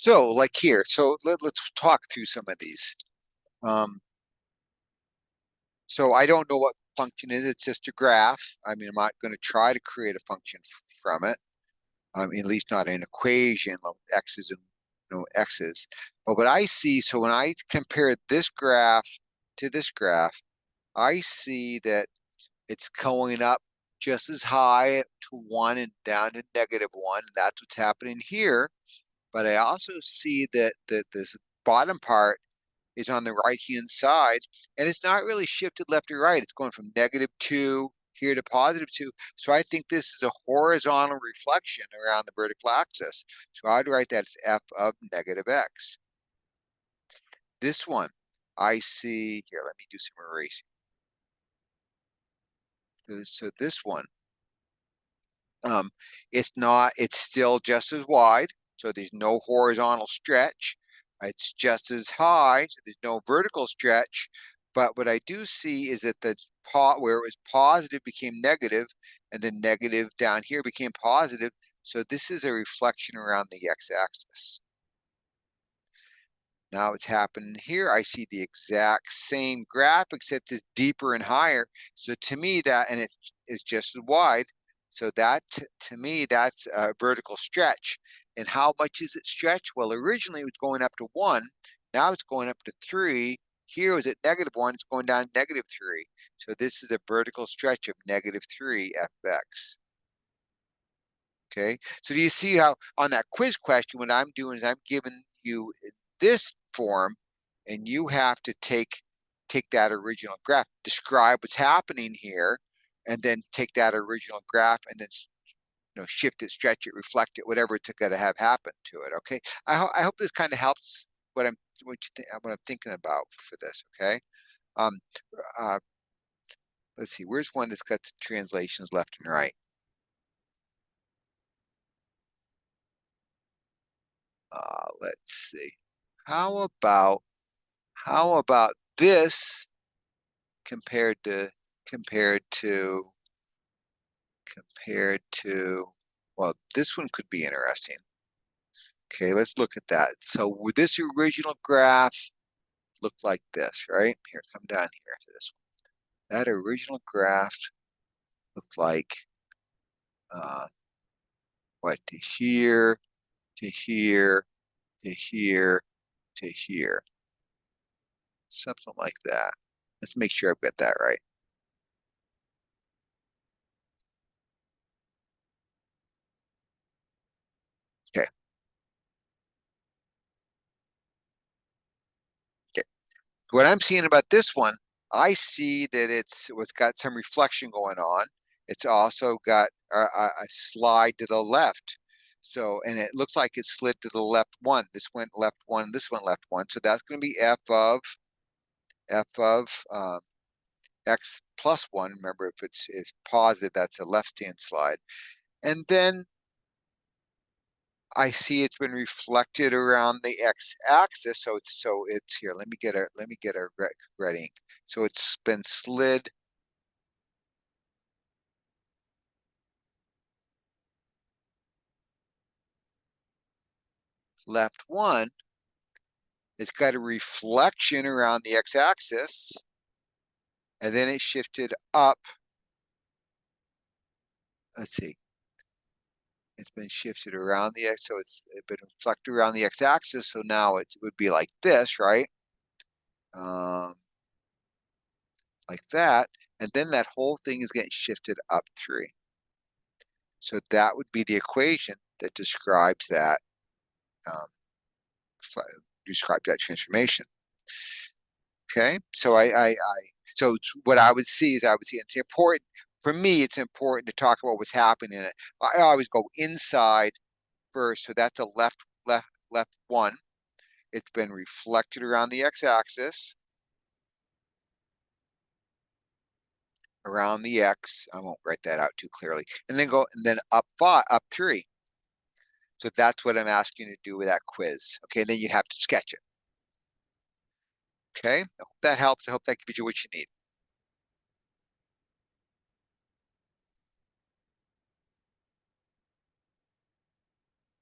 So like here, so let's talk through some of these. Um, so I don't know what function is. It's just a graph. I mean, I'm not going to try to create a function from it. At least not an equation of x's and x's. But what I see, so when I compare this graph to this graph, I see that it's going up just as high to 1 and down to -1. That's what's happening here. But I also see that this bottom part is on the right-hand side, and it's not really shifted left or right. It's going from -2 here to +2. So I think this is a horizontal reflection around the vertical axis. So I'd write that as f of -x. This one, I see, here, let me do some erasing. So this one, it's still just as wide, so there's no horizontal stretch. It's just as high, so there's no vertical stretch. But what I do see is that the pot where it was positive became negative, and then negative down here became positive. So this is a reflection around the x-axis. Now it's happening here. I see the exact same graph, except it's deeper and higher. So to me that, and it's just as wide. So that, to me, that's a vertical stretch. And how much is it stretch? Well, originally it was going up to 1. Now it's going up to 3. Here it was at -1. It's going down to -3. So this is a vertical stretch of -3 fx. Okay. So do you see how on that quiz question, what I'm doing is I'm giving you this form, and you have to take that original graph, describe what's happening here, and then take that original graph and then shift it, stretch it, reflect it, whatever it's going to have happen to it. Okay. I hope this kind of helps what I'm thinking about for this. Okay. Um, uh, let's see. Where's one that's got some translations left and right? Let's see. How about this compared to compared to compared to well, this one could be interesting. Okay, let's look at that. So with this original graph looked like this, right? Here, come down here to this one. That original graph looked like uh, what, to here, to here, to here, to here. Something like that. Let's make sure I've got that right. Okay. Okay. What I'm seeing about this one, I see that it's got some reflection going on. It's also got a slide to the left. So, and it looks like it slid to the left one. This went left one, this went left one. So that's going to be f of x plus 1. Remember, if it's positive, that's a left-hand slide. And then I see it's been reflected around the x-axis. So it's here. Let me get a red ink. So it's been slid left one. It's got a reflection around the x-axis, and then it shifted up. Let's see. It's been shifted around the x, so it's been reflected around the x-axis. So now it would be like this, right? Like that, and then that whole thing is getting shifted up 3. So that would be the equation that describes that um, transformation. Okay, so so what I would see is it's important for me. It's important to talk about what's happening in it. I always go inside first, so that's a left one. It's been reflected around the x-axis, around the x. I won't write that out too clearly, and then up 3. So that's what I'm asking you to do with that quiz. Okay, then you have to sketch it. Okay, I hope that helps. I hope that gives you what you need.